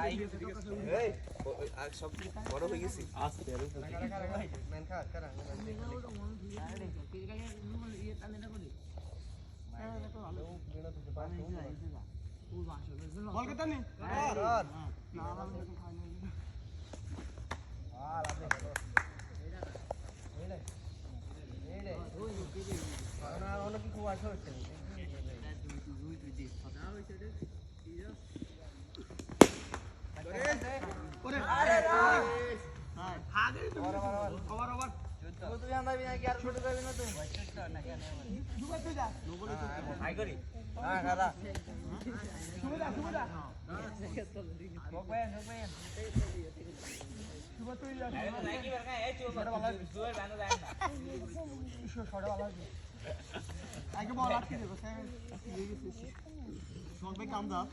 এই আর সব বড় হয়ে গেছি আস্তে আর মেন খা করা বল কত নি না না খাই না আর আপনি এই রে না অন্য কি কুয়া হচ্ছে না হইছে রে ওরে আরে আগে ওভার তুই আন্দাবি না কি আর ছোট যাবি না তুই না কেন দুবার তুই যা হাই করি হ্যাঁ দাদা সুবিধা মোবাইল সুবিধা তুই যা নাকি বরকা এই চুপ ভালো দুবার বানো যায় না ছোট ভালো আগে বল আটকে দেবো স্যার সব কাম দাও